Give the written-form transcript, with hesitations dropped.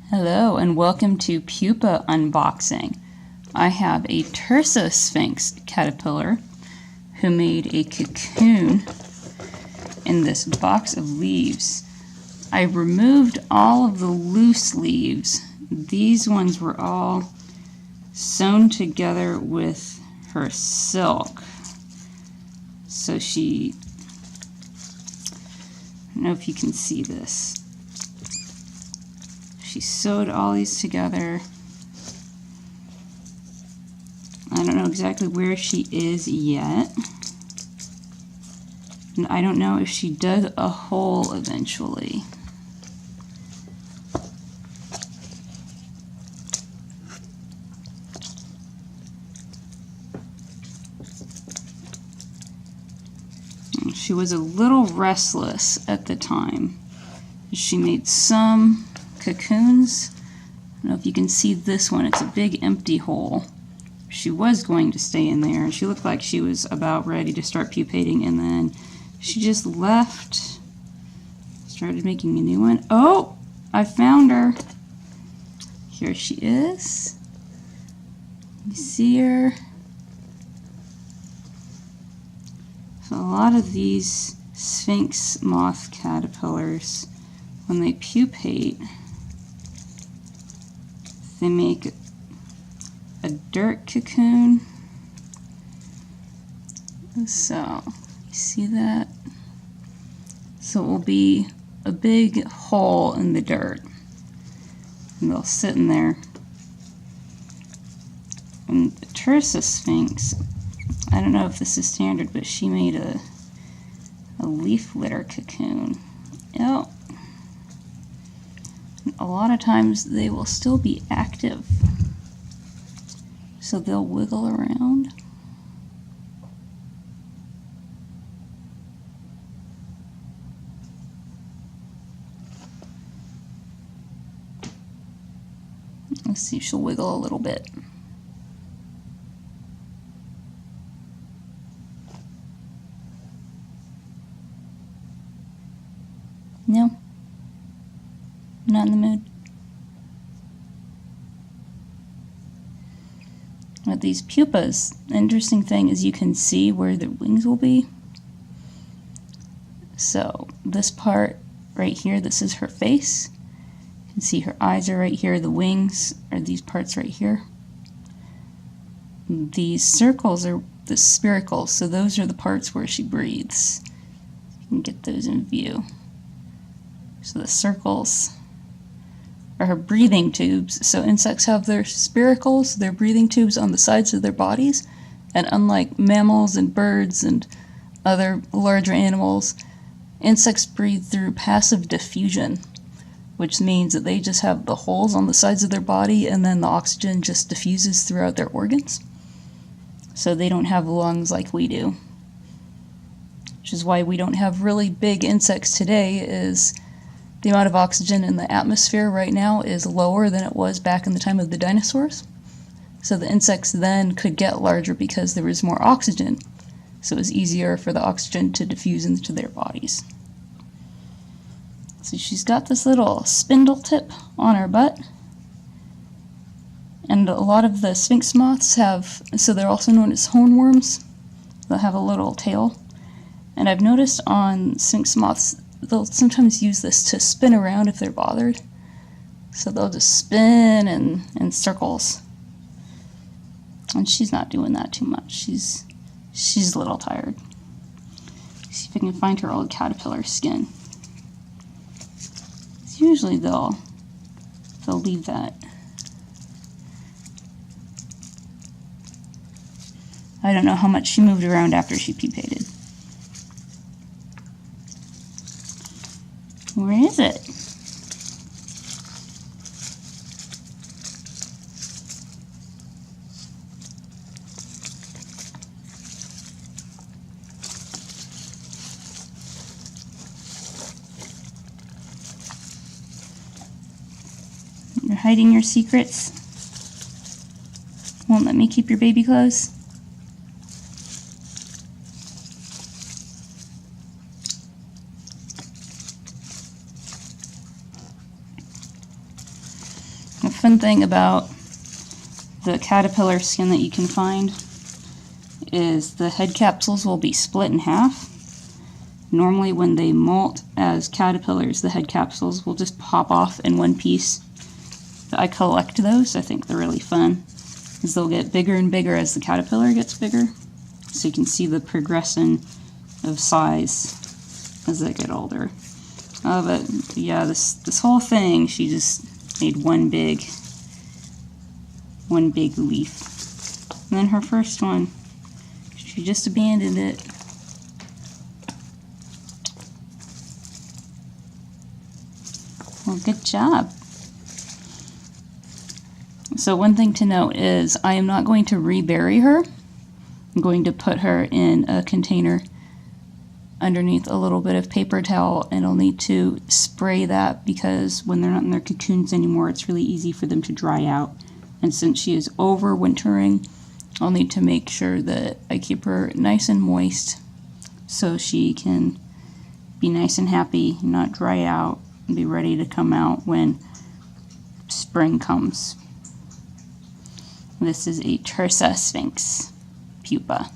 Hello and welcome to Pupa unboxing. I have a Tersa Sphinx caterpillar who made a cocoon in this box of leaves. I removed all of the loose leaves. These ones were all sewn together with her silk. So I don't know if you can see this. She sewed all these together. I don't know exactly where she is yet. And I don't know if she does a hole eventually. She was a little restless at the time. She made some cocoons. I don't know if you can see this one. It's a big empty hole. She was going to stay in there, and she looked like she was about ready to start pupating, and then she just left, started making a new one. Oh, I found her. Here she is. You see her? So a lot of these Sphinx moth caterpillars, when they pupate, they make a dirt cocoon. So, you see that? So it will be a big hole in the dirt. And they'll sit in there. And the Tersa Sphinx, I don't know if this is standard, but she made a leaf litter cocoon. Oh. A lot of times they will still be active, so they'll wiggle around. Let's see if she'll wiggle a little bit. No. Not in the mood. With these pupas, the interesting thing is you can see where the wings will be. So this part right here, this is her face. You can see her eyes are right here. The wings are these parts right here. These circles are the spiracles, so those are the parts where she breathes. You can get those in view. So the circles are her breathing tubes. So insects have their spiracles, their breathing tubes, on the sides of their bodies, and unlike mammals and birds and other larger animals, insects breathe through passive diffusion, which means that they just have the holes on the sides of their body and then the oxygen just diffuses throughout their organs. So they don't have lungs like we do, which is why we don't have really big insects today. Is the amount of oxygen in the atmosphere right now is lower than it was back in the time of the dinosaurs. So the insects then could get larger because there was more oxygen. So it was easier for the oxygen to diffuse into their bodies. So she's got this little spindle tip on her butt. And a lot of the Sphinx moths have, so they're also known as hornworms. They'll have a little tail. And I've noticed on Sphinx moths, they'll sometimes use this to spin around if they're bothered. So they'll just spin in circles. And she's not doing that too much. She's a little tired. See if I can find her old caterpillar skin. Usually they'll leave that. I don't know how much she moved around after she pupated. Where is it? You're hiding your secrets? Won't let me keep your baby clothes? The fun thing about the caterpillar skin that you can find is the head capsules will be split in half. Normally when they molt as caterpillars, the head capsules will just pop off in one piece. But I collect those. I think they're really fun because they'll get bigger and bigger as the caterpillar gets bigger. So you can see the progression of size as they get older. But yeah, this whole thing, she just made one big leaf. And then her first one, she just abandoned it. Well, good job. So one thing to note is I am not going to rebury her. I'm going to put her in a container underneath a little bit of paper towel, and I'll need to spray that because when they're not in their cocoons anymore, it's really easy for them to dry out. And since she is overwintering, I'll need to make sure that I keep her nice and moist so she can be nice and happy, not dry out, and be ready to come out when spring comes. This is a Tersa Sphinx pupa.